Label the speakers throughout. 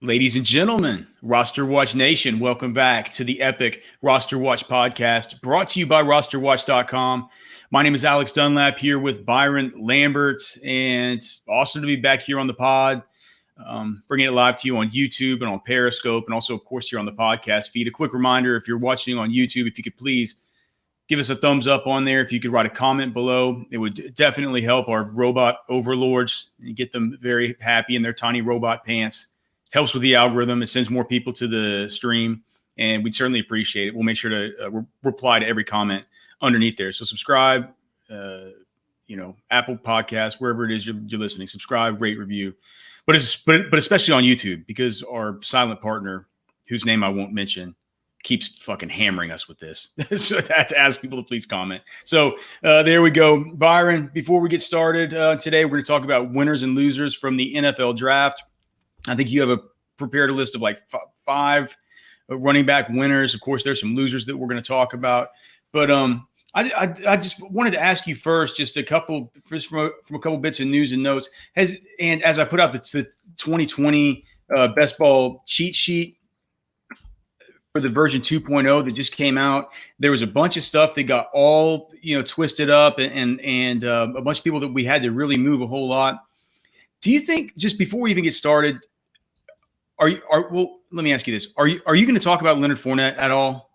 Speaker 1: Ladies and gentlemen, RosterWatch Nation, welcome back to the epic RosterWatch Podcast, brought to you by RosterWatch.com. My name is Alex Dunlap, here with Byron Lambert, and awesome to be back here on the pod, bringing it live to you on YouTube and on Periscope, and also, of course, here on the podcast feed. A quick reminder, if you're watching on YouTube, if you could please give us a thumbs up on there. If you could write a comment below, it would definitely help our robot overlords and get them very happy in their tiny robot pants. Helps with the algorithm. It sends more people to the stream, and we'd certainly appreciate it. We'll make sure to reply to every comment underneath there. So subscribe, Apple Podcasts, wherever it is you're listening. Subscribe, rate, review, but especially on YouTube, because our silent partner, whose name I won't mention, keeps fucking hammering us with this. So that's to ask people to please comment. So there we go. Byron, before we get started today, we're going to talk about winners and losers from the NFL draft. I think you have prepared a list of like five running back winners. Of course, there's some losers that we're going to talk about. But I just wanted to ask you first, just from a couple bits of news and notes. As I put out the 2020 Best Ball Cheat Sheet for the version 2.0 that just came out, there was a bunch of stuff that got all twisted up, and a bunch of people that we had to really move a whole lot. Do you think, just before we even get started, let me ask you this. Are you going to talk about Leonard Fournette at all?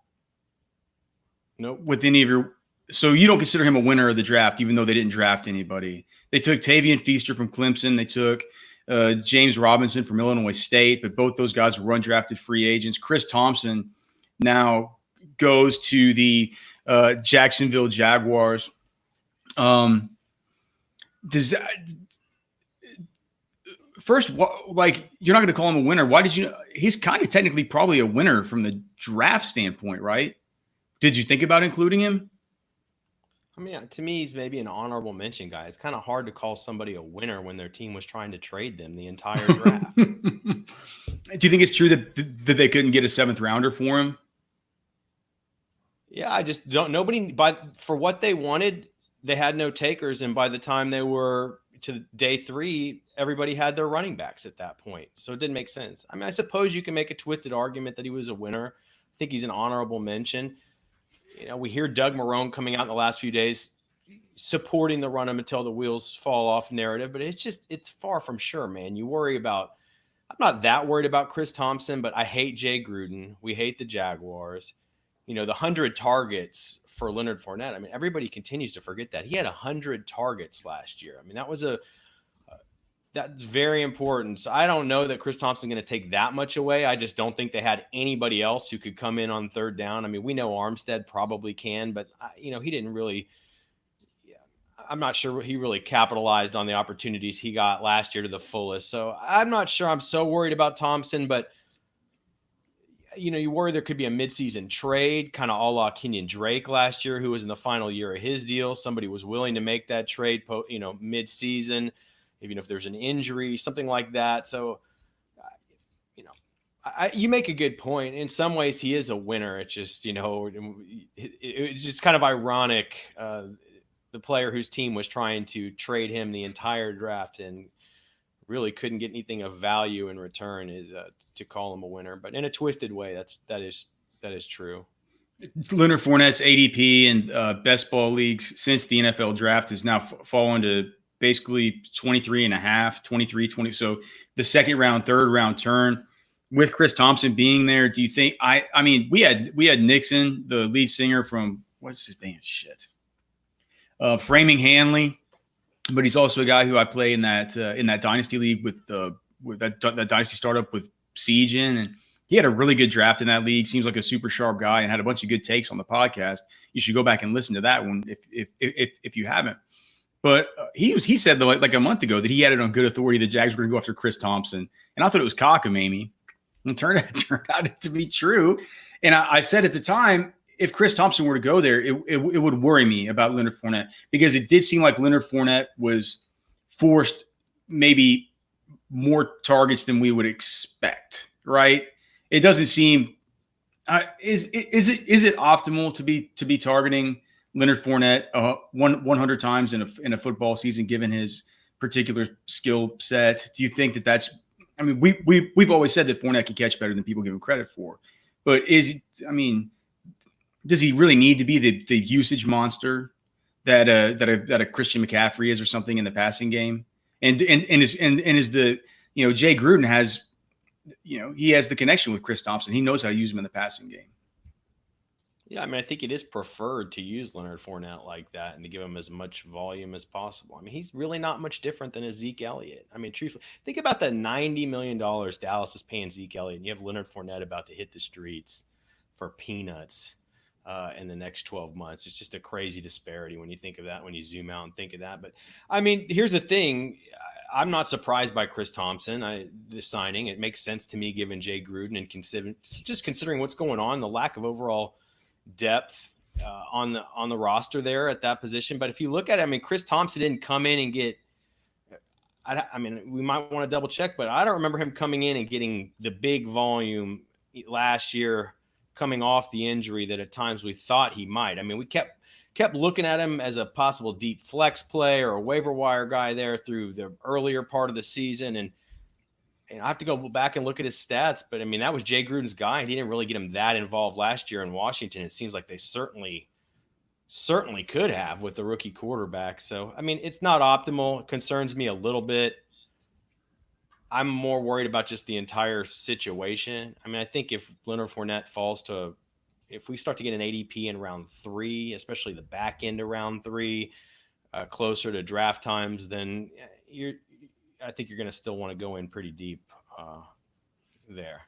Speaker 2: Nope.
Speaker 1: With any of your, so you don't consider him a winner of the draft, even though they didn't draft anybody. They took Tavian Feaster from Clemson. They took James Robinson from Illinois State, but both those guys were undrafted free agents. Chris Thompson now goes to the Jacksonville Jaguars. First, like, you're not going to call him a winner. Why did you? He's kind of technically probably a winner from the draft standpoint, right? Did you think about including him?
Speaker 2: I mean, to me, he's maybe an honorable mention guy. It's kind of hard to call somebody a winner when their team was trying to trade them the entire draft.
Speaker 1: Do you think it's true that they couldn't get a 7th rounder for him?
Speaker 2: Yeah, I just don't. For what they wanted, they had no takers, and by the time they were to day 3, everybody had their running backs at that point. So it didn't make sense. I mean, I suppose you can make a twisted argument that he was a winner. I think he's an honorable mention. We hear Doug Marrone coming out in the last few days supporting the run him until the wheels fall off narrative, but it's far from sure, man. I'm not that worried about Chris Thompson, but I hate Jay Gruden. We hate the Jaguars. The 100 targets for Leonard Fournette. I mean, everybody continues to forget that. He had 100 targets last year. I mean, that's very important. So I don't know that Chris Thompson's going to take that much away. I just don't think they had anybody else who could come in on third down. I mean, we know Armstead probably can, but he didn't really. I'm not sure he really capitalized on the opportunities he got last year to the fullest. So I'm not sure I'm so worried about Thompson, but you worry there could be a midseason trade, kind of a la Kenyan Drake last year, who was in the final year of his deal. Somebody was willing to make that trade, mid-season, even if there's an injury, something like that. So, you make a good point. In some ways, he is a winner. It's just, it's just kind of ironic. The player whose team was trying to trade him the entire draft and really couldn't get anything of value in return is to call him a winner, but in a twisted way. that is true.
Speaker 1: Leonard Fournette's ADP in best ball leagues since the NFL draft has now fallen to basically 23.5, 23, 20. So the second round, third round turn with Chris Thompson being there. Do you think, I mean, we had Mixon, the lead singer from, what's his band? Shit. Framing Hanley. But he's also a guy who I play in that dynasty league with that dynasty startup with Siege in, and he had a really good draft in that league. Seems like a super sharp guy and had a bunch of good takes on the podcast. You should go back and listen to that one if you haven't. But he said like a month ago that he had it on good authority the Jags were going to go after Chris Thompson, and I thought it was cockamamie. And it turned out to be true. And I said at the time, if Chris Thompson were to go there, it would worry me about Leonard Fournette, because it did seem like Leonard Fournette was forced maybe more targets than we would expect, right? It doesn't seem is it optimal to be targeting Leonard Fournette 100 times in a football season, given his particular skill set? Do you think that's I mean, we've always said that Fournette can catch better than people give him credit for. But does he really need to be the usage monster that a Christian McCaffrey is or something in the passing game? And is the Jay Gruden has he has the connection with Chris Thompson. He knows how to use him in the passing game.
Speaker 2: Yeah, I mean, I think it is preferred to use Leonard Fournette like that and to give him as much volume as possible. I mean, he's really not much different than a Zeke Elliott. I mean, truthfully, think about the $90 million Dallas is paying Zeke Elliott, and you have Leonard Fournette about to hit the streets for peanuts in the next 12 months. It's just a crazy disparity when you think of that, when you zoom out and think of that. But, I mean, here's the thing. I'm not surprised by Chris Thompson, this signing. It makes sense to me given Jay Gruden and considering what's going on, the lack of overall depth on the roster there at that position. But if you look at it, I mean, Chris Thompson didn't come in and get I mean, we might want to double check, but I don't remember him coming in and getting the big volume last year coming off the injury that at times we thought he might. I mean, we kept looking at him as a possible deep flex play or a waiver wire guy there through the earlier part of the season. And I have to go back and look at his stats, but I mean, that was Jay Gruden's guy, and he didn't really get him that involved last year in Washington. It seems like they certainly could have with the rookie quarterback. So, I mean, it's not optimal. It concerns me a little bit. I'm more worried about just the entire situation. I mean, I think if Leonard Fournette if we start to get an ADP in round 3, especially the back end of round 3, closer to draft times, then I think you're going to still want to go in pretty deep there.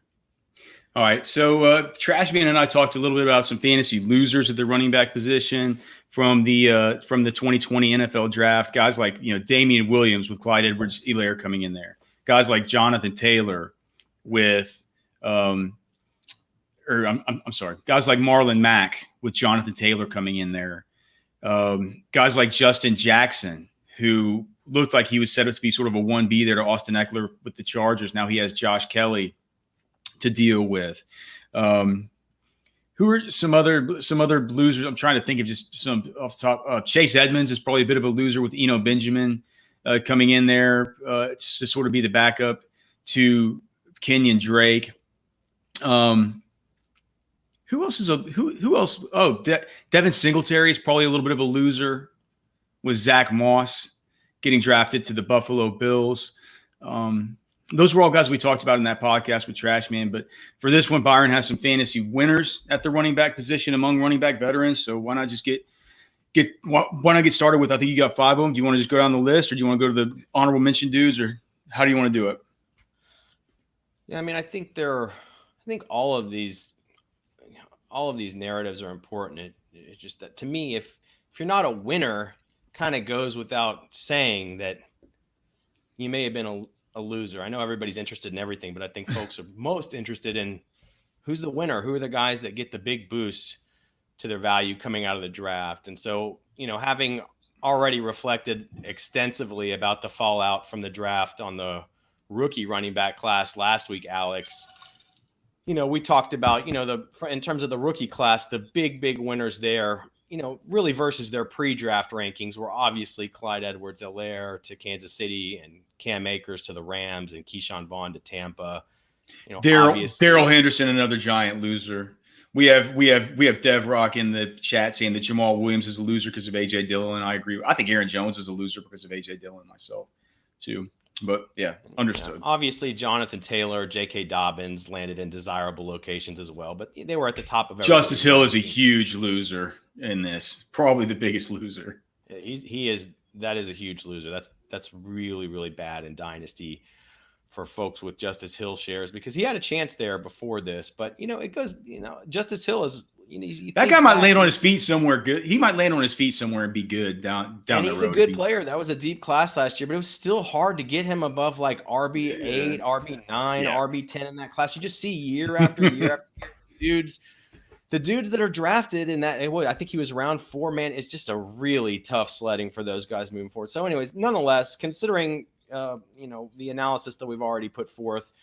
Speaker 1: All right. So Trashman and I talked a little bit about some fantasy losers at the running back position from the 2020 NFL draft. Guys like, Damian Williams with Clyde Edwards-Helaire coming in there. Guys like Jonathan Taylor with I'm sorry. Guys like Marlon Mack with Jonathan Taylor coming in there. Guys like Justin Jackson, who looked like he was set up to be sort of a 1B there to Austin Ekeler with the Chargers. Now he has Josh Kelly to deal with. Who are some other losers? I'm trying to think of just some off the top. Chase Edmonds is probably a bit of a loser with Eno Benjamin coming in there to sort of be the backup to Kenyan Drake. Who else is who else? Oh, Devin Singletary is probably a little bit of a loser with Zach Moss getting drafted to the Buffalo Bills. Those were all guys we talked about in that podcast with Trashman. But for this one, Byron has some fantasy winners at the running back position among running back veterans. So why not just get started with? I think you got 5 of them. Do you want to just go down the list, or do you want to go to the honorable mention dudes, or how do you want to do it?
Speaker 2: Yeah, I mean, I think all of these narratives are important. It's just that to me, if you're not a winner, kind of goes without saying that you may have been a loser. I know everybody's interested in everything, but I think folks are most interested in who's the winner, who are the guys that get the big boosts to their value coming out of the draft. And so, having already reflected extensively about the fallout from the draft on the rookie running back class last week, Alex, we talked about, in terms of the rookie class, the big winners there, really versus their pre-draft rankings were obviously Clyde Edwards-Helaire to Kansas City and Cam Akers to the Rams and Keyshawn Vaughn to Tampa.
Speaker 1: Darrell Henderson, another giant loser. We have Dev Rock in the chat saying that Jamal Williams is a loser because of A.J. Dillon. I agree. I think Aaron Jones is a loser because of A.J. Dillon myself too. But yeah, understood.
Speaker 2: Yeah. Obviously, Jonathan Taylor, J.K. Dobbins landed in desirable locations as well, but they were at the top of everything.
Speaker 1: Justice Hill is a huge loser in this, probably the biggest loser.
Speaker 2: Yeah, he is. That is a huge loser. That's really, really bad in Dynasty for folks with Justice Hill shares, because he had a chance there before this, but it goes. Justice Hill is.
Speaker 1: That guy might land on his feet somewhere good. He might land on his feet somewhere and be good down the road.
Speaker 2: And he's a good player. That was a deep class last year, but it was still hard to get him above like RB8, RB9, RB10 in that class. You just see year after year after year, the dudes that are drafted in that. I think he was round 4, man. It's just a really tough sledding for those guys moving forward. So anyways, nonetheless, considering, the analysis that we've already put forth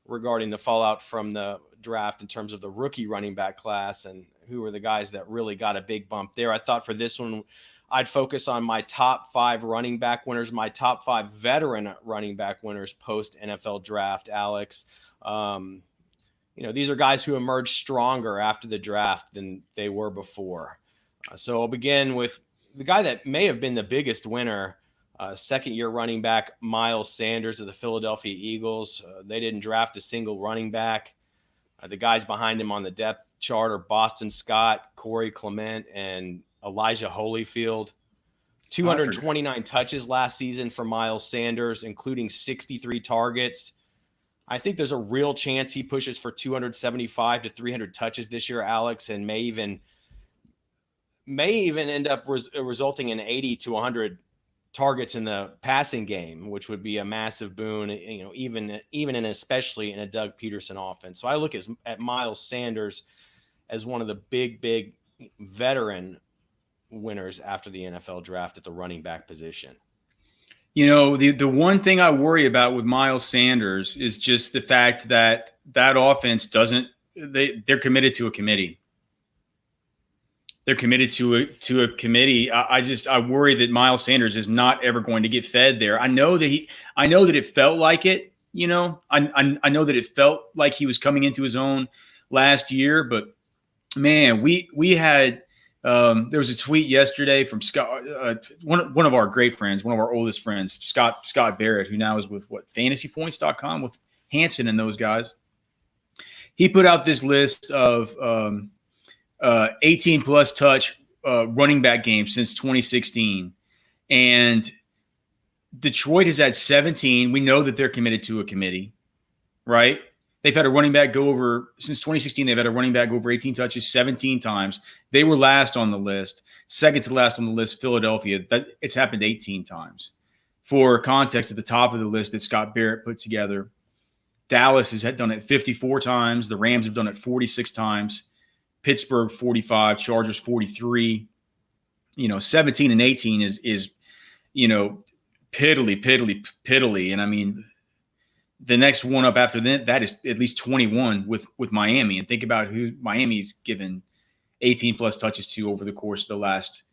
Speaker 2: regarding the fallout from the draft in terms of the rookie running back class and who are the guys that really got a big bump there, I thought for this one, I'd focus on my top 5 running back winners, my top 5 veteran running back winners post NFL draft, Alex. These are guys who emerged stronger after the draft than they were before. So I'll begin with the guy that may have been the biggest winner, second-year running back Miles Sanders of the Philadelphia Eagles. They didn't draft a single running back. The guys behind him on the depth chart are Boston Scott, Corey Clement, and Elijah Holyfield. 229 touches last season for Miles Sanders, including 63 targets. I think there's a real chance he pushes for 275 to 300 touches this year, Alex, and may even end up resulting in 80 to 100 targets in the passing game, which would be a massive boon, even and especially in a Doug Peterson offense. So I look at Miles Sanders as one of the big veteran winners after the NFL draft at the running back position.
Speaker 1: The one thing I worry about with Miles Sanders is just the fact that offense they're committed to a committee. They're committed to a committee. I worry that Miles Sanders is not ever going to get fed there. I know that it felt like it, I know that it felt like he was coming into his own last year, but man, we had, there was a tweet yesterday from Scott, one of our great friends, one of our oldest friends, Scott Barrett, who now is with fantasypoints.com with Hanson and those guys. He put out this list of 18 plus touch running back games since 2016. And Detroit has had 17. We know that they're committed to a committee, right? They've had a running back go over, since 2016, they've had a running back go over 18 touches 17 times. They were last on the list. Second to last on the list, Philadelphia. It's happened 18 times. For context, at the top of the list that Scott Barrett put together, Dallas has done it 54 times. The Rams have done it 46 times. Pittsburgh 45, Chargers 43. 17 and 18 is piddly. And I mean, the next one up after that is at least 21 with Miami. And think about who Miami's given 18 plus touches to over the course of the last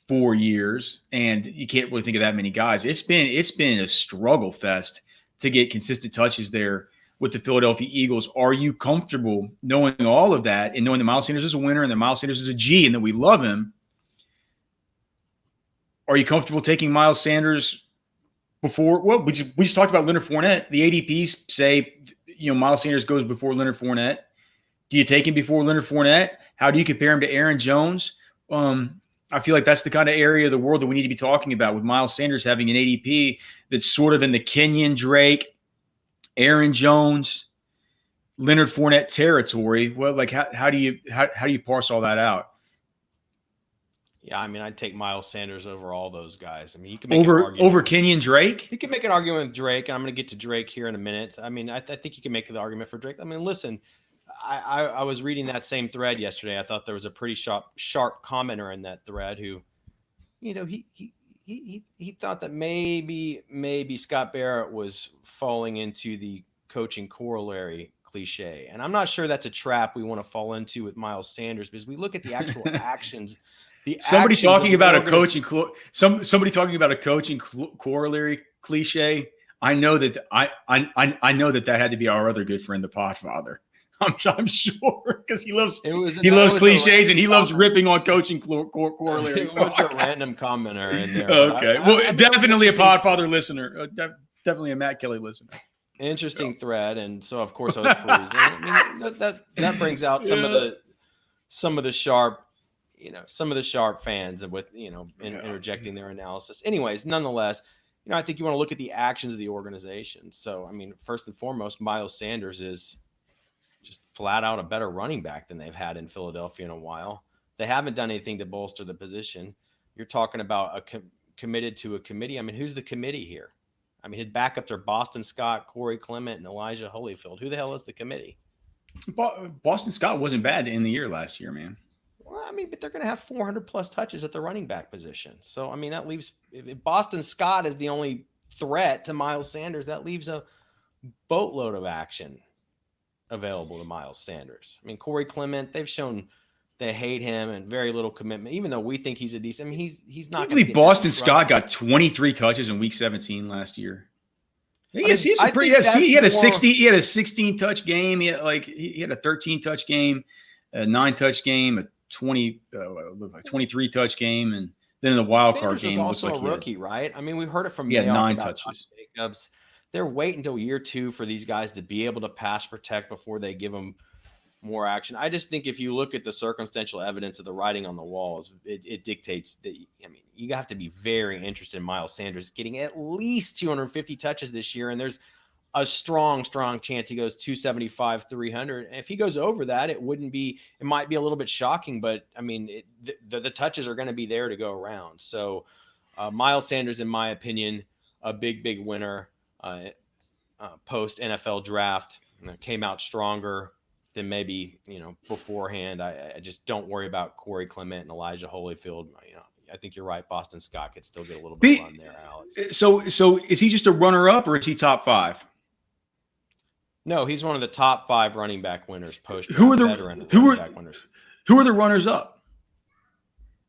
Speaker 1: 4 years. And you can't really think of that many guys. It's been a struggle fest to get consistent touches there with the Philadelphia Eagles. Are you comfortable knowing all of that and knowing that Miles Sanders is a winner and that Miles Sanders is a G and that we love him? Are you comfortable taking Miles Sanders before? Well, we just talked about Leonard Fournette. The ADPs say, Miles Sanders goes before Leonard Fournette. Do you take him before Leonard Fournette? How do you compare him to Aaron Jones? I feel like that's the kind of area of the world that we need to be talking about, with Miles Sanders having an ADP that's sort of in the Kenyan Drake, Aaron Jones, Leonard Fournette territory. Well, like how do you parse all that out?
Speaker 2: Yeah, I mean, I'd take Miles Sanders over all those guys. I mean, you can make
Speaker 1: over Kenyan Drake.
Speaker 2: You can make an argument with Drake, and I'm going to get to Drake here in a minute. I mean, I think you can make the argument for Drake. I mean, listen, I was reading that same thread yesterday. I thought there was a pretty sharp commenter in that thread who, he thought that maybe Scott Barrett was falling into the coaching corollary cliche. And I'm not sure that's a trap we want to fall into with Miles Sanders, because we look at the actual actions. Somebody talking about a coaching
Speaker 1: corollary cliche. I know that I know that had to be our other good friend, the Podfather. I'm sure, because he loves cliches and he loves ripping on coaching corollary.
Speaker 2: It was a random commenter in there.
Speaker 1: Okay, definitely a Podfather listener. Definitely a Matt Kelly listener.
Speaker 2: Interesting thread, and so of course I was pleased. I mean, that brings out some of the sharp fans, and with interjecting their analysis. Anyways, nonetheless, I think you want to look at the actions of the organization. So, I mean, first and foremost, Miles Sanders is just flat out a better running back than they've had in Philadelphia in a while. They haven't done anything to bolster the position. You're talking about committed to a committee. I mean, who's the committee here? I mean, his backups are Boston Scott, Corey Clement, and Elijah Holyfield. Who the hell is the committee?
Speaker 1: Boston Scott wasn't bad to end the year last year, man.
Speaker 2: Well, I mean, but they're going to have 400 plus touches at the running back position. So, I mean, that leaves, if Boston Scott is the only threat to Miles Sanders, that leaves a boatload of action available to Miles Sanders. I mean, Corey Clement, they've shown they hate him and very little commitment, even though we think he's a decent. I mean, he's not.
Speaker 1: I believe Boston Scott got 23 touches in Week 17 last year. He had a 16 touch game. He had a 13 touch game, a 9 touch game, a 23 touch game, and then in the wild card game,
Speaker 2: also a rookie, right? I mean, we've heard it from
Speaker 1: he had 9 touches.
Speaker 2: Jacobs. They're waiting until year 2 for these guys to be able to pass protect before they give them more action. I just think if you look at the circumstantial evidence of the writing on the walls, it dictates that. I mean, you have to be very interested in Miles Sanders getting at least 250 touches this year, and there's a strong chance he goes 275, 300. And if he goes over that, it might be a little bit shocking, but I mean, the touches are going to be there to go around. So Miles Sanders, in my opinion, a big winner post NFL draft, came out stronger than maybe, beforehand. I just don't worry about Corey Clement and Elijah Holyfield. I think you're right. Boston Scott could still get a little bit of run there, Alex.
Speaker 1: So is he just a runner-up or is he top 5?
Speaker 2: No, he's one of the top 5 running back winners post.
Speaker 1: Who are the runners-up?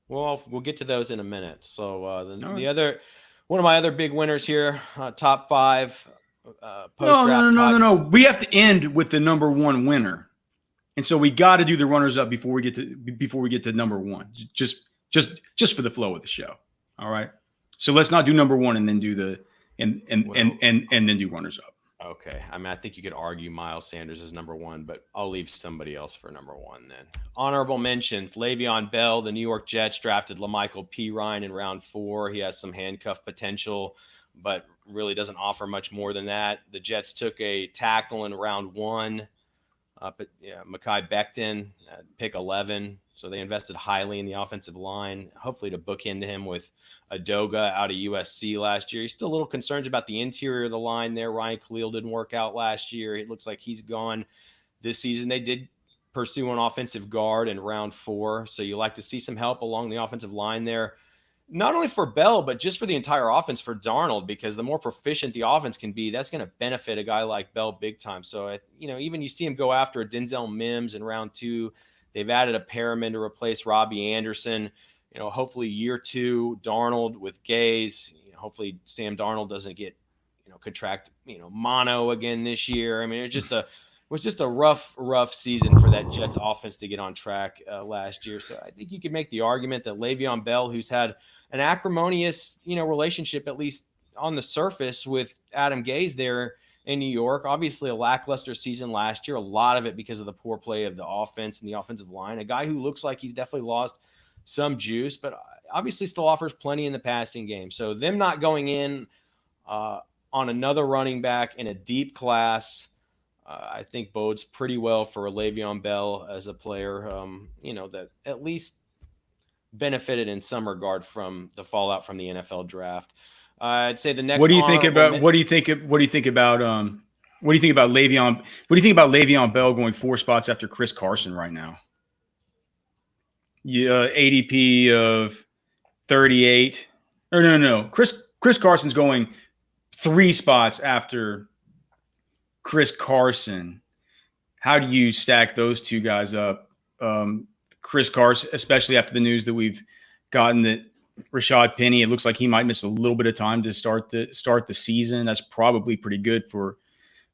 Speaker 2: Well, we'll get to those in a minute. So the other one of my other big winners here, top 5 post-draft.
Speaker 1: No. We have to end with the number 1 winner. And so we got to do the runners up before we get to number 1, just for the flow of the show. All right. So let's not do number 1 and then do and then do runners up.
Speaker 2: Okay. I mean, I think you could argue Miles Sanders is number 1, but I'll leave somebody else for number 1 then. Honorable mentions: Le'Veon Bell. The New York Jets drafted LaMichael Pirine in round 4. He has some handcuff potential, but really doesn't offer much more than that. The Jets took a tackle in round 1. Mekhi Becton, pick 11. So they invested highly in the offensive line, hopefully to bookend him with Adoga out of USC last year. He's still a little concerned about the interior of the line there. Ryan Khalil didn't work out last year. It looks like he's gone this season. They did pursue an offensive guard in round 4. So you like to see some help along the offensive line there. Not only for Bell, but just for the entire offense for Darnold, because the more proficient the offense can be, that's going to benefit a guy like Bell big time. So, even you see him go after a Denzel Mims in round 2. They've added a Perriman to replace Robbie Anderson. Hopefully year 2, Darnold with Gaze. Hopefully Sam Darnold doesn't get, contract, mono again this year. I mean, it was just a rough season for that Jets offense to get on track last year. So I think you could make the argument that Le'Veon Bell, who's had an acrimonious, relationship, at least on the surface, with Adam Gaze there in New York. Obviously a lackluster season last year, a lot of it because of the poor play of the offense and the offensive line. A guy who looks like he's definitely lost some juice, but obviously still offers plenty in the passing game. So them not going in on another running back in a deep class, I think bodes pretty well for Le'Veon Bell as a player, that at least benefited in some regard from the fallout from the NFL draft. I'd say the next.
Speaker 1: What do you think about Le'Veon Bell going 4 spots after Chris Carson right now? ADP of 38. Or no. Chris Carson's going 3 spots after Chris Carson. How do you stack those two guys up? Chris Carson, especially after the news that we've gotten that Rashad Penny, it looks like he might miss a little bit of time to start the season. That's probably pretty good for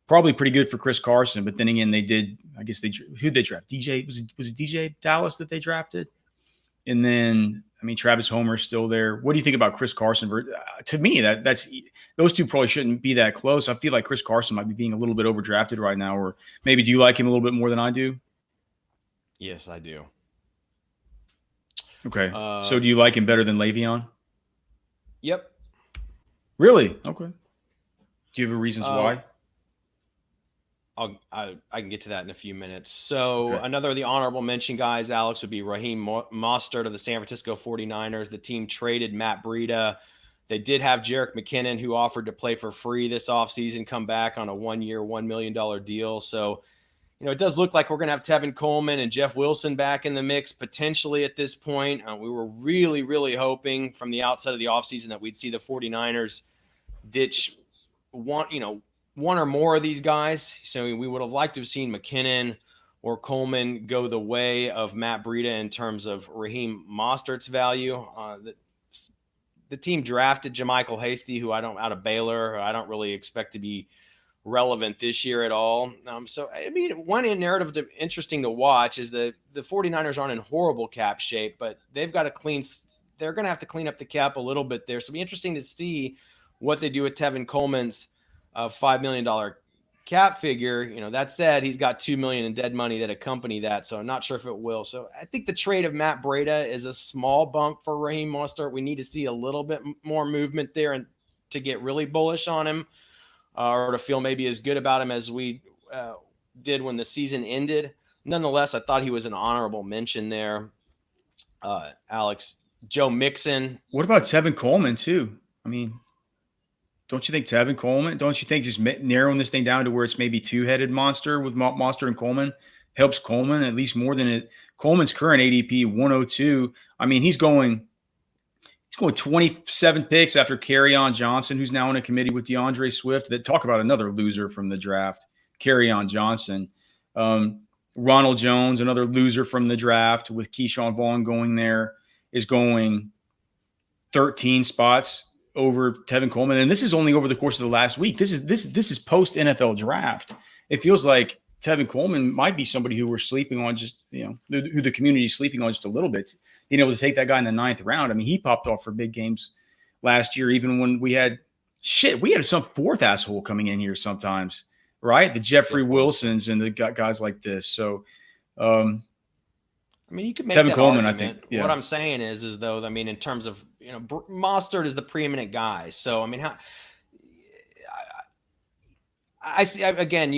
Speaker 1: Chris Carson. But then again, who'd they draft? DJ, was it DJ Dallas that they drafted? And then, Travis Homer's still there. What do you think about Chris Carson? To me, that's those two probably shouldn't be that close. I feel like Chris Carson might be being a little bit overdrafted right now, or maybe do you like him a little bit more than I do?
Speaker 2: Yes, I do.
Speaker 1: Okay. So do you like him better than Le'Veon?
Speaker 2: Yep.
Speaker 1: Really? Okay. Do you have reasons why?
Speaker 2: I can get to that in a few minutes. So
Speaker 1: okay.
Speaker 2: Another of the honorable mention guys, Alex, would be Raheem Mostert of the San Francisco 49ers. The team traded Matt Breida. They did have Jerick McKinnon, who offered to play for free this offseason, come back on a 1-year, $1 million deal. So, it does look like we're going to have Tevin Coleman and Jeff Wilson back in the mix potentially at this point. We were really, really hoping from the outside of the offseason that we'd see the 49ers ditch one or more of these guys. So we would have liked to have seen McKinnon, or Coleman go the way of Matt Breida in terms of Raheem Mostert's value. The team drafted JaMychal Hasty, who out of Baylor, who I don't really expect to be relevant this year at all. So, I mean, one narrative interesting to watch is the 49ers aren't in horrible cap shape, but they're going to have to clean up the cap a little bit there. So it'll be interesting to see what they do with Tevin Coleman's $5 million cap figure. That said, he's got $2 million in dead money that accompany that. So I'm not sure if it will. So I think the trade of Matt Breida is a small bump for Raheem Mostert. We need to see a little bit more movement there and to get really bullish on him, or to feel maybe as good about him as we did when the season ended. Nonetheless, I thought he was an honorable mention there. Alex, Joe Mixon.
Speaker 1: What about Tevin Coleman too? I mean, don't you think Tevin Coleman? Don't you think just narrowing this thing down to where it's maybe two-headed monster with Mostert and Coleman helps Coleman at least more than it? Coleman's current ADP 102. I mean, he's going 27 picks after Kerryon Johnson, who's now in a committee with DeAndre Swift. That talk about another loser from the draft. Kerryon Johnson, Ronald Jones, another loser from the draft with Keyshawn Vaughn going there, is going 13 spots over Tevin Coleman, and this is only over the course of the last week. This is post NFL draft. It feels like Tevin Coleman might be somebody who we're sleeping on, just who the community is sleeping on just a little bit. Being able to take that guy in the 9th round. I mean, he popped off for big games last year, even when we had some fourth asshole coming in here sometimes, right? The Jeffrey Wilsons and the guys like this. So,
Speaker 2: I mean, you could make
Speaker 1: Tevin
Speaker 2: that
Speaker 1: Coleman,
Speaker 2: argument.
Speaker 1: I think. Yeah.
Speaker 2: What I'm saying is though, I mean, in terms of, Mostert is the preeminent guy. So, I mean, I see, again,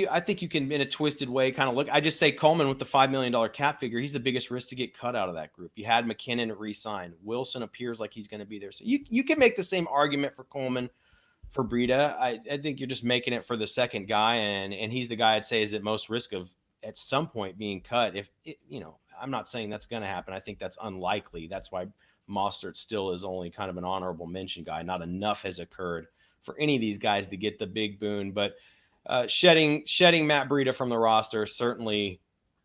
Speaker 2: I think you can in a twisted way kind of look. I just say Coleman with the $5 million cap figure, he's the biggest risk to get cut out of that group. You had McKinnon re-sign. Wilson appears like he's going to be there. So you can make the same argument for Coleman, for Breida. I think you're just making it for the second guy, and he's the guy I'd say is at most risk of at some point being cut. I'm not saying that's going to happen. I think that's unlikely. That's why Mostert still is only kind of an honorable mention guy. Not enough has occurred for any of these guys to get the big boon, but shedding Matt Breida from the roster certainly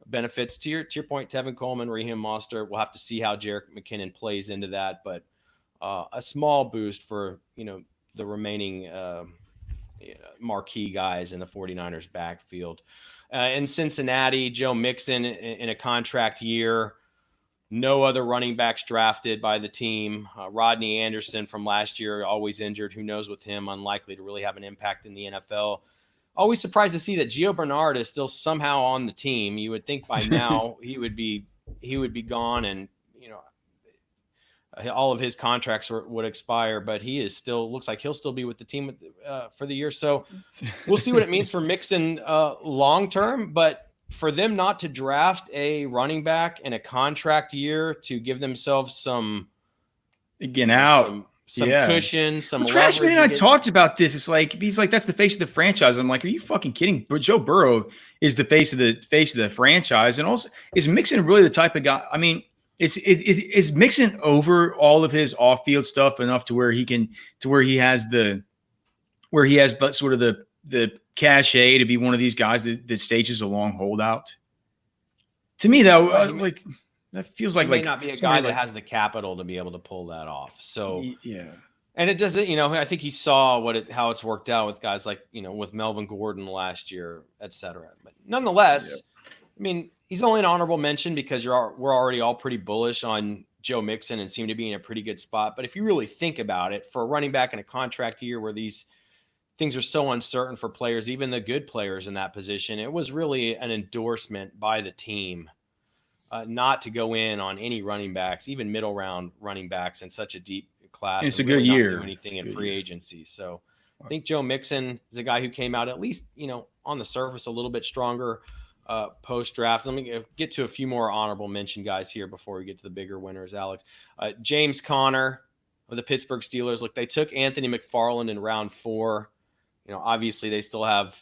Speaker 2: benefits, to your point, Tevin Coleman, Raheem Mostert. We'll have to see how Jerick McKinnon plays into that, but a small boost for the remaining marquee guys in the 49ers backfield. In Cincinnati, Joe Mixon in a contract year. No other running backs drafted by the team. Rodney Anderson from last year, always injured. Who knows with him? Unlikely to really have an impact in the NFL. Always surprised to see that Gio Bernard is still somehow on the team. You would think by now he would be gone, and all of his contracts would expire. But he is still, looks like he'll still be with the team for the year. So we'll see what it means for Mixon long term. But for them not to draft a running back in a contract year to give themselves some cushion, some
Speaker 1: Trashman and I talked about this. It's like, he's like, that's the face of the franchise. I'm like, are you fucking kidding? But Joe Burrow is the face of the franchise. And also, is Mixon really the type of guy? I mean, is Mixon over all of his off-field stuff enough to where he has the sort of the cachet to be one of these guys that stages a long holdout? To me, though, that feels like
Speaker 2: may not be a guy that has the capital to be able to pull that off. So
Speaker 1: yeah,
Speaker 2: and it doesn't. I think he saw how it's worked out with guys like with Melvin Gordon last year, et cetera. But nonetheless, I mean, he's only an honorable mention because we're already all pretty bullish on Joe Mixon and seem to be in a pretty good spot. But if you really think about it, for a running back in a contract year where these things are so uncertain for players, even the good players in that position, it was really an endorsement by the team not to go in on any running backs, even middle round running backs in such a deep class.
Speaker 1: It's a good year.
Speaker 2: Not do anything in free agency. So I think Joe Mixon is a guy who came out at least, on the surface a little bit stronger post draft. Let me get to a few more honorable mention guys here before we get to the bigger winners, Alex. James Conner of the Pittsburgh Steelers. Look, they took Anthony McFarland in round 4. Obviously they still have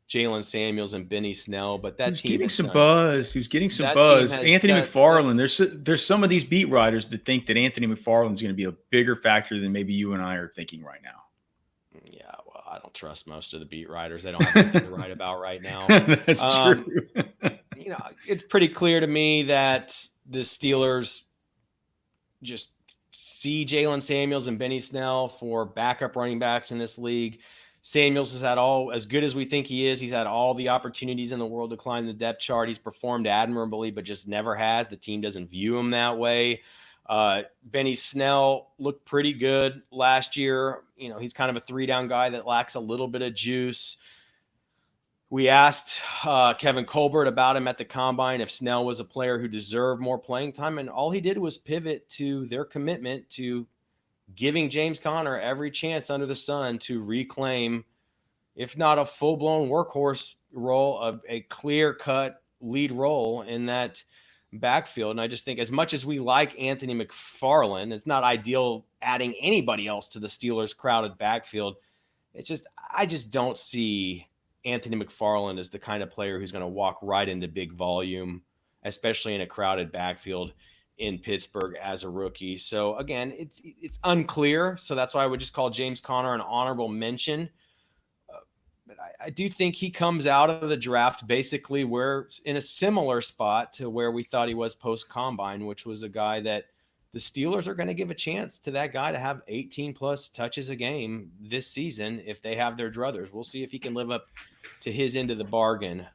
Speaker 2: Jalen Samuels and Benny Snell, but that team
Speaker 1: getting some buzz. Who's getting some buzz? Anthony McFarland. There's some of these beat writers that think that Anthony McFarland is going to be a bigger factor than maybe you and I are thinking right now.
Speaker 2: Yeah, well, I don't trust most of the beat writers. They don't have anything to write about right now.
Speaker 1: That's true.
Speaker 2: it's pretty clear to me that the Steelers just see Jalen Samuels and Benny Snell for backup running backs in this league. Samuels has had as good as we think he is. He's had all the opportunities in the world to climb the depth chart. He's performed admirably, but just never has. The team doesn't view him that way. Benny Snell looked pretty good last year. He's kind of a 3-down guy that lacks a little bit of juice. We asked Kevin Colbert about him at the Combine if Snell was a player who deserved more playing time, and all he did was pivot to their commitment to giving James Conner every chance under the sun to reclaim, if not a full-blown workhorse role, a clear-cut lead role in that backfield. And I just think, as much as we like Anthony McFarland, it's not ideal adding anybody else to the Steelers' crowded backfield. I just don't see Anthony McFarland as the kind of player who's going to walk right into big volume, especially in a crowded backfield in Pittsburgh as a rookie. So again, it's unclear. So that's why I would just call James Conner an honorable mention. But I do think he comes out of the draft basically where in a similar spot to where we thought he was post-Combine, which was a guy that the Steelers are going to give a chance to that guy to have 18 plus touches a game this season if they have their druthers. We'll see if he can live up to his end of the bargain.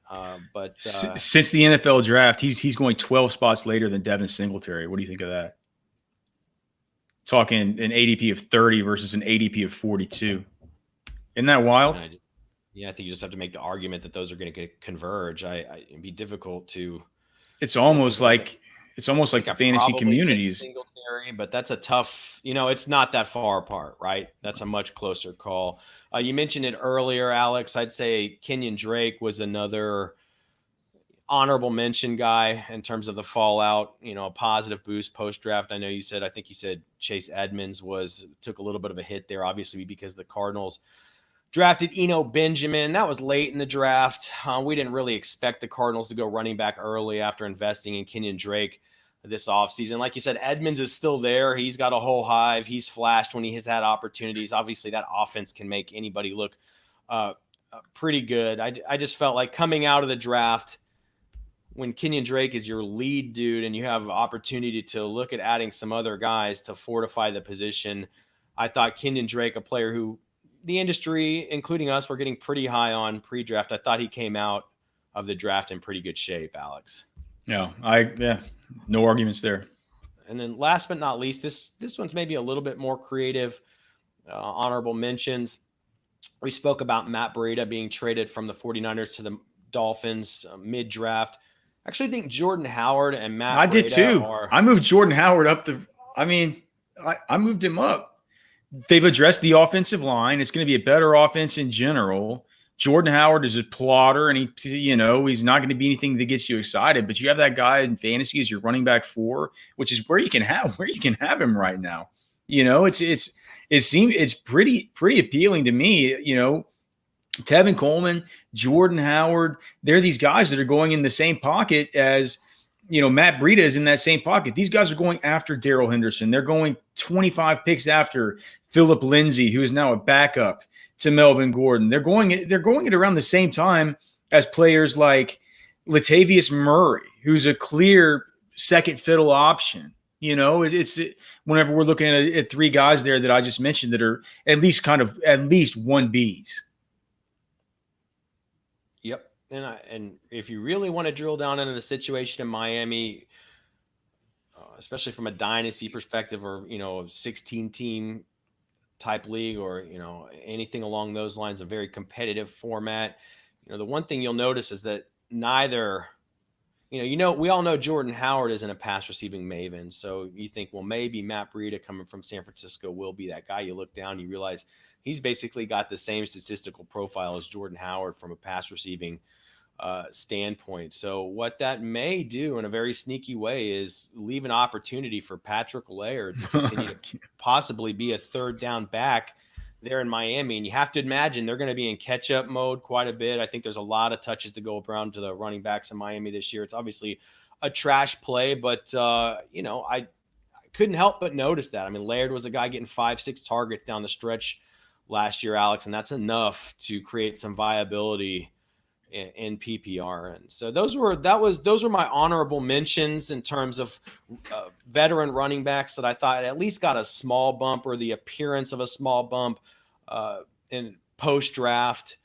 Speaker 2: But
Speaker 1: since the NFL draft, he's going 12 spots later than Devin Singletary. What do you think of that? Talking an ADP of 30 versus an ADP of 42. Isn't that wild?
Speaker 2: I think you just have to make the argument that those are going to converge. It'd be difficult to.
Speaker 1: It's almost like the fantasy communities.
Speaker 2: Singletary, but that's a tough, it's not that far apart, right? That's a much closer call. You mentioned it earlier, Alex. I'd say Kenyan Drake was another honorable mention guy in terms of the fallout, a positive boost post-draft. I think you said Chase Edmonds took a little bit of a hit there, obviously, because the Cardinals drafted Eno Benjamin. That was late in the draft. We didn't really expect the Cardinals to go running back early after investing in Kenyan Drake this offseason. Like you said, Edmonds is still there. He's got a whole hive. He's flashed when he has had opportunities. Obviously, that offense can make anybody look pretty good. I just felt like coming out of the draft, when Kenyan Drake is your lead dude and you have opportunity to look at adding some other guys to fortify the position, I thought Kenyan Drake, a player who the industry, including us, were getting pretty high on pre-draft. I thought he came out of the draft in pretty good shape, Alex.
Speaker 1: Yeah, no arguments there.
Speaker 2: And then last but not least, this one's maybe a little bit more creative. Honorable mentions. We spoke about Matt Breida being traded from the 49ers to the Dolphins mid-draft. I actually think Jordan Howard and Matt
Speaker 1: Breida did too. I moved Jordan Howard up I moved him up. They've addressed the offensive line. It's going to be a better offense in general. Jordan Howard is a plotter, and he's not going to be anything that gets you excited. But you have that guy in fantasy as your running back 4, which is where you can have him right now. It's pretty appealing to me. Tevin Coleman, Jordan Howard, they're these guys that are going in the same pocket as Matt Breida is in that same pocket. These guys are going after Darrell Henderson. They're going 25 picks after Phillip Lindsay, who is now a backup to Melvin Gordon. They're going it around the same time as players like Latavius Murray, who's a clear second fiddle option. Whenever we're looking at 3 guys there that I just mentioned that are at least 1Bs.
Speaker 2: Yep. And if you really want to drill down into the situation in Miami, especially from a dynasty perspective or, a 16-team type league or, anything along those lines, a very competitive format, the one thing you'll notice is that neither, we all know Jordan Howard isn't a pass receiving maven. So you think, well, maybe Matt Breida coming from San Francisco will be that guy. You look down, you realize he's basically got the same statistical profile as Jordan Howard from a pass receiving standpoint. So what that may do in a very sneaky way is leave an opportunity for Patrick Laird to continue to possibly be a third down back there in Miami. And you have to imagine they're going to be in catch-up mode quite a bit. I think there's a lot of touches to go around to the running backs in Miami this year. It's obviously a trash play, but, I couldn't help but notice that. I mean, Laird was a guy getting 5-6 targets down the stretch last year, Alex, and that's enough to create some viability in PPR. And so those were my honorable mentions in terms of veteran running backs that I thought at least got a small bump or the appearance of a small bump in post draft.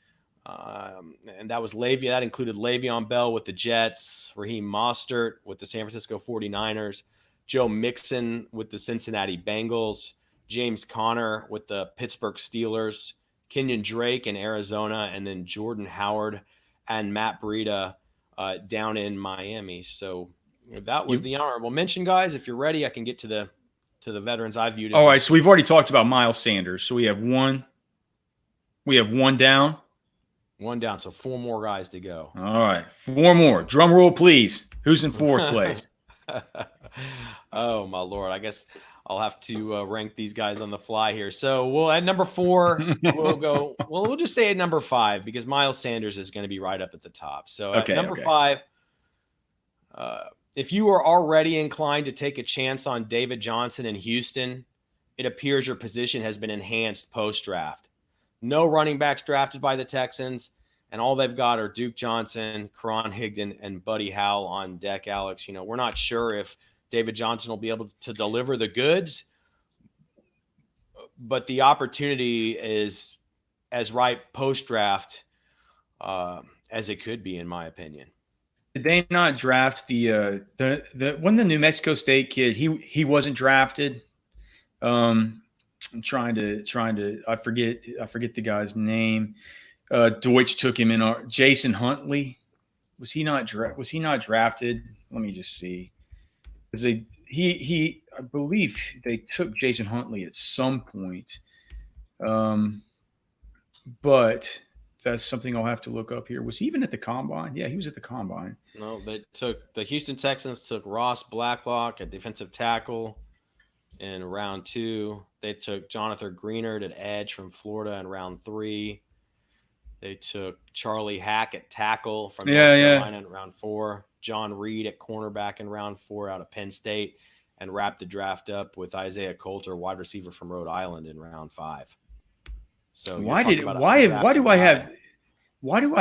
Speaker 2: And that included Le'Veon Bell with the Jets, Raheem Mostert with the San Francisco 49ers, Joe Mixon with the Cincinnati Bengals, James Conner with the Pittsburgh Steelers, Kenyan Drake in Arizona, and then Jordan Howard and Matt Breida down in Miami. So that was the honorable mention, guys. If you're ready, I can get to the veterans I viewed.
Speaker 1: All right, so we've already talked about Miles Sanders. So we have one down.
Speaker 2: One down, so 4 more guys to go.
Speaker 1: All right, 4 more. Drum roll, please. Who's in 4th place?
Speaker 2: Oh, my Lord. I guess I'll have to rank these guys on the fly here. So at number 4, we'll just say at number 5 because Miles Sanders is going to be right up at the top. So at number 5, if you are already inclined to take a chance on David Johnson in Houston, it appears your position has been enhanced post-draft. No running backs drafted by the Texans, and all they've got are Duke Johnson, Karan Higdon, and Buddy Howell on deck, Alex. We're not sure if David Johnson will be able to deliver the goods, but the opportunity is as ripe post-draft as it could be, in my opinion.
Speaker 1: Did they not draft the New Mexico State kid? He wasn't drafted. I'm trying to I forget the guy's name. Deutsch took him in. Jason Huntley, was he not drafted? Let me just see. I believe they took Jason Huntley at some point. But that's something I'll have to look up here. Was he even at the combine? Yeah, he was at the combine.
Speaker 2: No, the Houston Texans took Ross Blacklock, a defensive tackle, in round 2. They took Jonathan Greenard at edge from Florida in round 3. They took Charlie Hack at tackle from North Carolina in round 4. John Reed at cornerback in round 4 out of Penn State, and wrapped the draft up with Isaiah Coulter, wide receiver from Rhode Island, in round 5. So
Speaker 1: why do I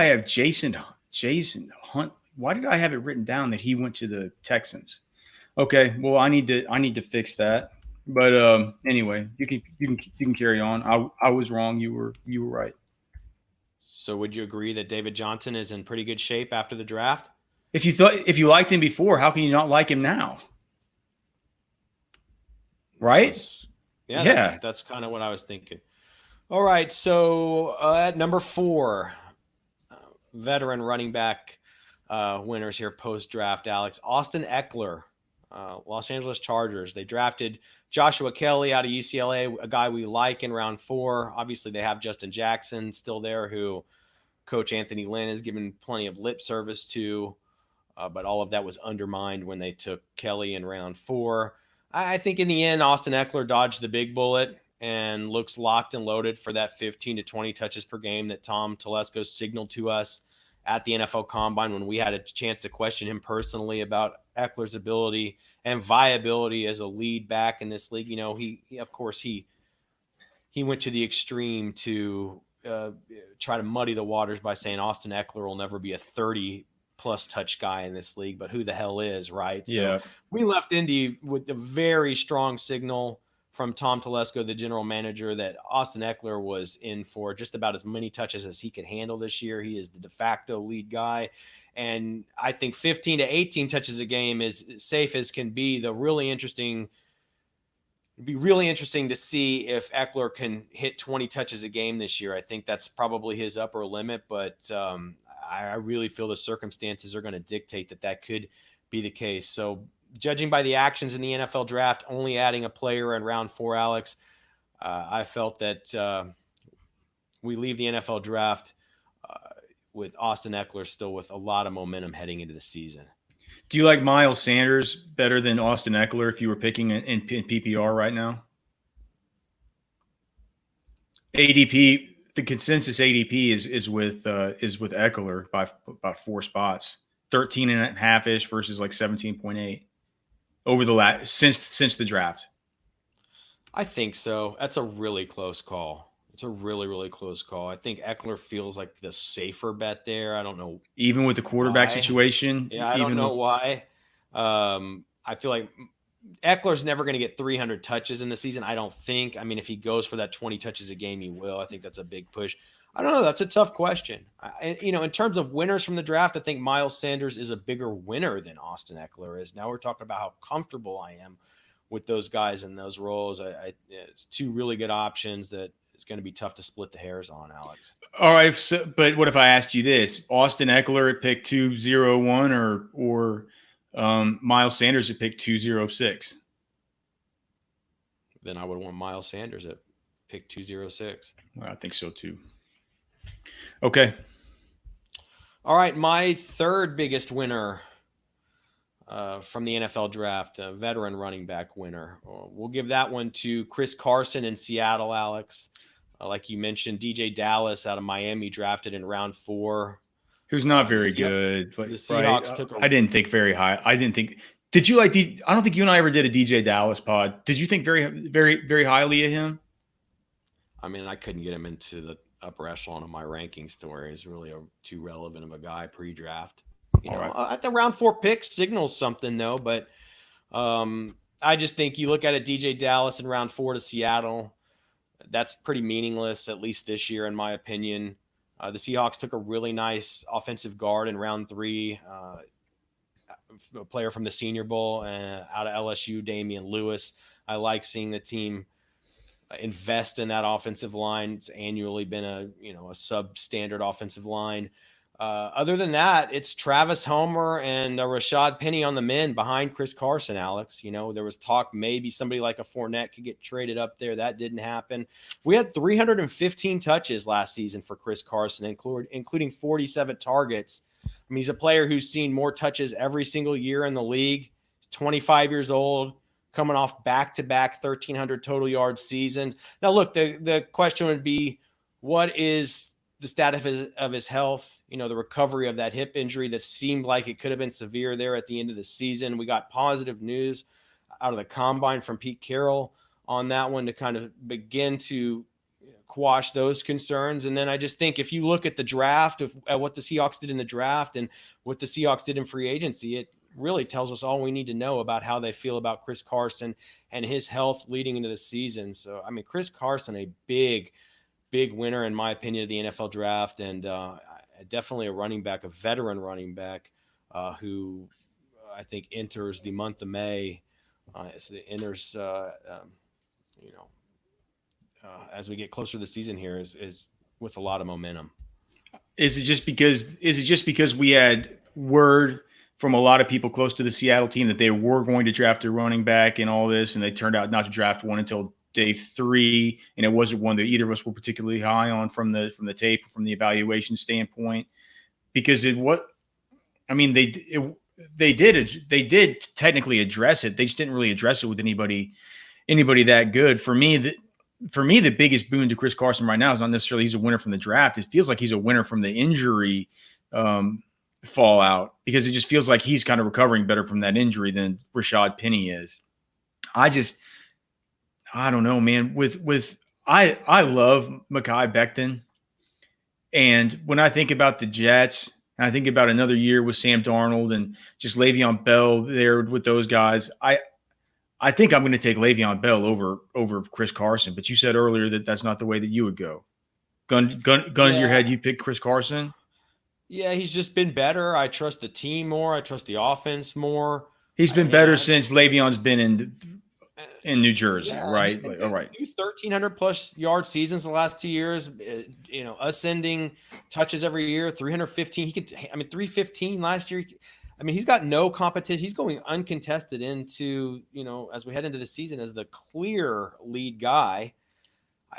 Speaker 1: have Jason Hunt? Why did I have it written down that he went to the Texans? Okay, well I need to fix that. But anyway, you can carry on. I was wrong. You were right.
Speaker 2: So would you agree that David Johnson is in pretty good shape after the draft?
Speaker 1: If you liked him before, how can you not like him now? Right?
Speaker 2: That's kind of what I was thinking. All right, so at number 4, veteran running back winners here post-draft, Alex. Austin Ekeler, Los Angeles Chargers. They drafted Joshua Kelly out of UCLA, a guy we like, in round 4. Obviously, they have Justin Jackson still there, who Coach Anthony Lynn has given plenty of lip service to, but all of that was undermined when they took Kelly in round 4. I think in the end, Austin Ekeler dodged the big bullet and looks locked and loaded for that 15 to 20 touches per game that Tom Telesco signaled to us at the NFL Combine when we had a chance to question him personally about Eckler's ability and viability as a lead back in this league. He went to the extreme to try to muddy the waters by saying Austin Ekeler will never be a 30-plus touch guy in this league, but who the hell is, right?
Speaker 1: Yeah.
Speaker 2: So we left Indy with a very strong signal from Tom Telesco, the general manager, that Austin Ekeler was in for just about as many touches as he could handle this year. He is the de facto lead guy. And I think 15 to 18 touches a game is safe as can be. It'd be really interesting to see if Ekeler can hit 20 touches a game this year. I think that's probably his upper limit, but I really feel the circumstances are going to dictate that could be the case. So judging by the actions in the NFL draft, only adding a player in round 4, Alex, I felt that we leave the NFL draft with Austin Ekeler still with a lot of momentum heading into the season.
Speaker 1: Do you like Miles Sanders better than Austin Ekeler if you were picking in PPR right now? ADP, the consensus ADP is with Ekeler by about 4 spots, 13.5-ish versus like 17.8 over the since the draft.
Speaker 2: I think so. That's a really close call. It's a really, really close call. I think Ekeler feels like the safer bet there. I don't know.
Speaker 1: Even with the quarterback situation?
Speaker 2: Yeah, I don't know why. I feel like Eckler's never going to get 300 touches in the season, I don't think. I mean, if he goes for that 20 touches a game, he will. I think that's a big push. I don't know. That's a tough question. In terms of winners from the draft, I think Miles Sanders is a bigger winner than Austin Ekeler is. Now we're talking about how comfortable I am with those guys in those roles. It's two really good options that it's going to be tough to split the hairs on, Alex.
Speaker 1: All right. But what if I asked you this? Austin Ekeler at pick 201 or Miles Sanders at pick 206?
Speaker 2: Then I would want Miles Sanders at pick 206.
Speaker 1: Well, I think so too. Okay.
Speaker 2: All right. My third biggest winner from the NFL draft, a veteran running back winner. We'll give that one to Chris Carson in Seattle, Alex. Like you mentioned, DJ Dallas out of Miami drafted in round 4.
Speaker 1: Who's not very good.
Speaker 2: The Seahawks took
Speaker 1: I didn't think very high. Did you like I don't think you and I ever did a DJ Dallas pod. Did you think very, very, very highly of him?
Speaker 2: I mean, I couldn't get him into the upper echelon of my rankings to where he's really too relevant of a guy pre-draft. At the round 4 pick signals something though, but I just think you look at a DJ Dallas in round 4 to Seattle, that's pretty meaningless, at least this year, in my opinion. The Seahawks took a really nice offensive guard in round 3, a player from the Senior Bowl out of LSU, Damian Lewis. I like seeing the team invest in that offensive line. It's annually been a substandard offensive line. Other than that, it's Travis Homer and Rashad Penny on the men behind Chris Carson, Alex. There was talk maybe somebody like a Fournette could get traded up there. That didn't happen. We had 315 touches last season for Chris Carson, including 47 targets. I mean, he's a player who's seen more touches every single year in the league. He's 25 years old, coming off back-to-back 1,300 total yard seasons. Now, look, the question would be, what is the status of his health? The recovery of that hip injury that seemed like it could have been severe there at the end of the season. We got positive news out of the combine from Pete Carroll on that one to kind of begin to quash those concerns. And then I just think if you look at the draft, at what the Seahawks did in the draft and what the Seahawks did in free agency, it really tells us all we need to know about how they feel about Chris Carson and his health leading into the season. So, I mean, Chris Carson, a big winner, in my opinion, of the NFL draft, and definitely a running back, a veteran running back who I think enters the month of May. As we get closer to the season here, is with a lot of momentum.
Speaker 1: Is it just because we had word from a lot of people close to the Seattle team that they were going to draft a running back and all this, and they turned out not to draft one until day 3, and it wasn't one that either of us were particularly high on from the tape, from the evaluation standpoint, because they did technically address it. They just didn't really address it with anybody that good. For me, the biggest boon to Chris Carson right now is not necessarily he's a winner from the draft. It feels like he's a winner from the injury fallout, because it just feels like he's kind of recovering better from that injury than Rashad Penny is. I don't know, man. I love Mekhi Becton. And when I think about the Jets, and I think about another year with Sam Darnold and just Le'Veon Bell there with those guys, I think I'm going to take Le'Veon Bell over Chris Carson. But you said earlier that that's not the way that you would go. Gun to your head, you pick Chris Carson?
Speaker 2: Yeah, he's just been better. I trust the team more. I trust the offense more.
Speaker 1: He's been better since Le'Veon's been in New Jersey, right? All right.
Speaker 2: 1,300 plus yard seasons the last 2 years. Ascending touches every year. 315. 315 last year. I mean, he's got no competition. He's going uncontested into as we head into the season as the clear lead guy,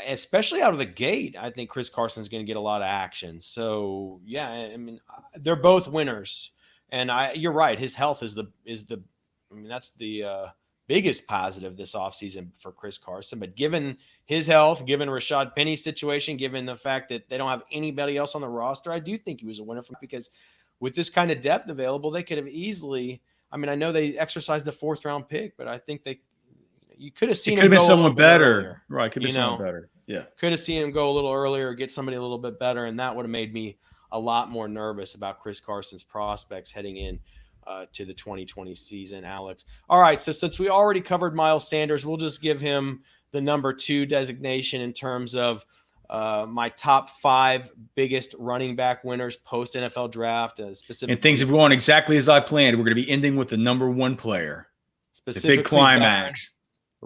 Speaker 2: especially out of the gate. I think Chris Carson is going to get a lot of action. So yeah, I mean, they're both winners, and you're right. His health is that's the biggest positive this offseason for Chris Carson. But given his health, given Rashad Penny's situation, given the fact that they don't have anybody else on the roster, I do think he was a winner because with this kind of depth available, they could have easily – I mean, I know they exercised the 4th round pick, but I think you could have seen
Speaker 1: it could have been someone better. Right, could have been someone better. Yeah.
Speaker 2: Could have seen him go a little earlier, get somebody a little bit better, and that would have made me a lot more nervous about Chris Carson's prospects heading in to the 2020 season, Alex. All right, so since we already covered Miles Sanders, we'll just give him the number 2 designation in terms of my top 5 biggest running back winners post NFL draft.
Speaker 1: And things have gone exactly as I planned. We're going to be ending with the number 1 player, the big climax.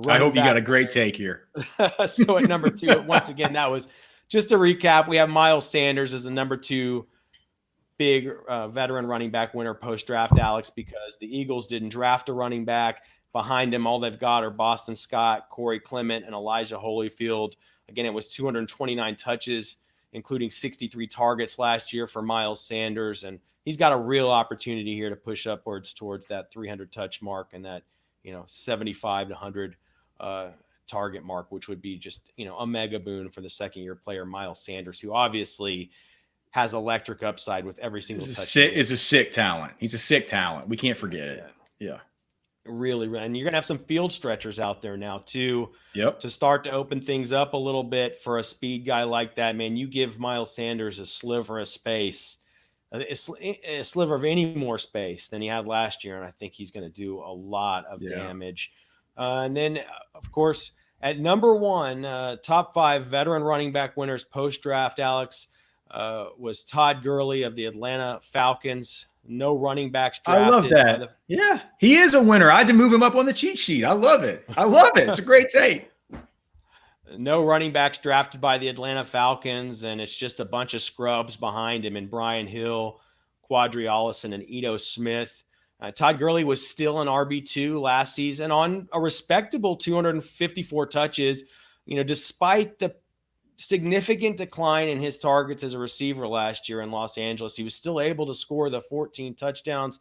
Speaker 1: I hope you got a great take here.
Speaker 2: So at number 2, once again, that was just to recap. We have Miles Sanders as the number 2 big veteran running back winner post-draft, Alex, because the Eagles didn't draft a running back. Behind him, all they've got are Boston Scott, Corey Clement, and Elijah Holyfield. Again, it was 229 touches, including 63 targets last year for Miles Sanders. And he's got a real opportunity here to push upwards towards that 300 touch mark and that, 75 to 100 target mark, which would be just, a mega boon for the second-year player, Miles Sanders, who obviously has electric upside with every single touch.
Speaker 1: Is a sick talent. He's a sick talent. We can't forget it. Yeah.
Speaker 2: Really. And you're going to have some field stretchers out there now too.
Speaker 1: Yep.
Speaker 2: To start to open things up a little bit for a speed guy like that, man. You give Miles Sanders a sliver of space, a sliver of any more space than he had last year, and I think he's going to do a lot of damage. And then, of course, at number 1, top 5 veteran running back winners post-draft, Alex, was Todd Gurley of the Atlanta Falcons. No running backs drafted.
Speaker 1: I love that. Yeah, he is a winner. I had to move him up on the cheat sheet. I love it. It's a great take.
Speaker 2: No running backs drafted by the Atlanta Falcons, and it's just a bunch of scrubs behind him in Brian Hill, Quadri Allison, and Ito Smith. Todd Gurley was still an RB2 last season on a respectable 254 touches, despite the significant decline in his targets as a receiver last year in Los Angeles. He was still able to score the 14 touchdowns.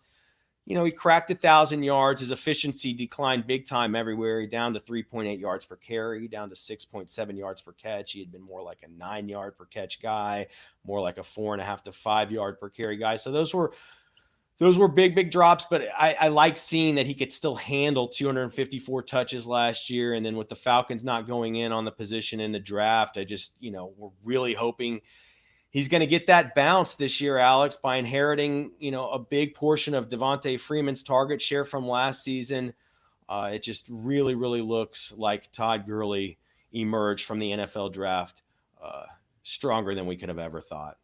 Speaker 2: He cracked 1,000 yards. His efficiency declined big time everywhere. He down to 3.8 yards per carry, down to 6.7 yards per catch. He had been more like a 9-yard per catch guy, more like a 4.5 to 5 yard per carry guy. So those were big drops, but I like seeing that he could still handle 254 touches last year. And then with the Falcons not going in on the position in the draft, I just, we're really hoping he's going to get that bounce this year, Alex, by inheriting, a big portion of Devontae Freeman's target share from last season. It just really looks like Todd Gurley emerged from the NFL draft stronger than we could have ever thought.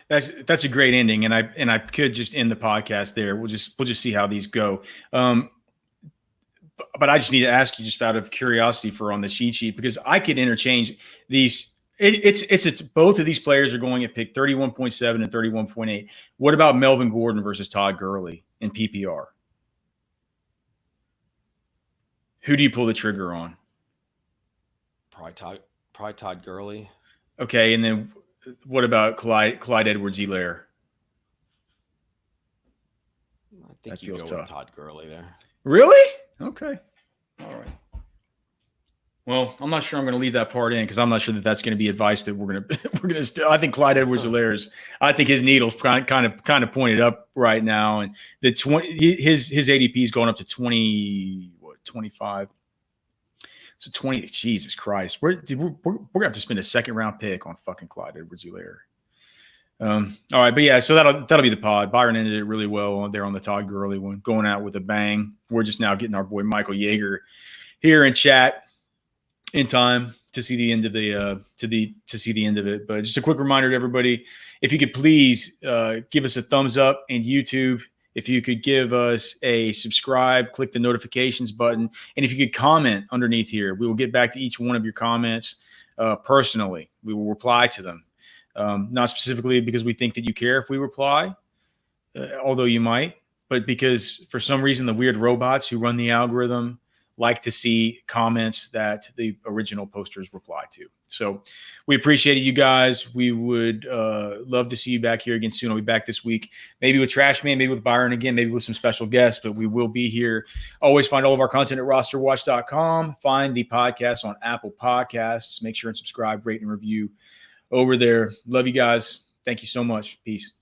Speaker 1: That's a great ending, and I could just end the podcast there. We'll just see how these go. But I just need to ask you, just out of curiosity, for on the cheat sheet, because I could interchange these. It's both of these players are going at pick 31.7 and 31.8. What about Melvin Gordon versus Todd Gurley in PPR? Who do you pull the trigger on?
Speaker 2: Probably Todd Gurley.
Speaker 1: Okay, and then what about Clyde Edwards-Helaire?
Speaker 2: I think you go tough with Todd Gurley there.
Speaker 1: Really? Okay. All right. Well, I'm not sure I'm going to leave that part in because I'm not sure that that's going to be advice that we're going to still. I think Clyde Edwards-Helaire I think his needle's kind of pointed up right now, and his ADP is going up to 25. So 20. Jesus Christ, we're going to have to spend a second round pick on fucking Clyde Edwards-Helaire. All right, but yeah, so that'll be the pod. Byron ended it really well there on the Todd Gurley one, going out with a bang. We're just now getting our boy Michael Yeager here in chat in time to see the end of the end of it. But just a quick reminder to everybody, if you could please give us a thumbs up in YouTube, if you could give us a subscribe, click the notifications button, and if you could comment underneath here, we will get back to each one of your comments personally. We will reply to them. Not specifically because we think that you care if we reply, although you might, but because for some reason the weird robots who run the algorithm like to see comments that the original posters reply to. So we appreciate it, you guys. We would love to see you back here again soon. I'll be back this week, maybe with Trashman, maybe with Byron again, maybe with some special guests, but we will be here. Always find all of our content at RosterWatch.com. Find the podcast on Apple Podcasts. Make sure and subscribe, rate, and review over there. Love you guys. Thank you so much. Peace.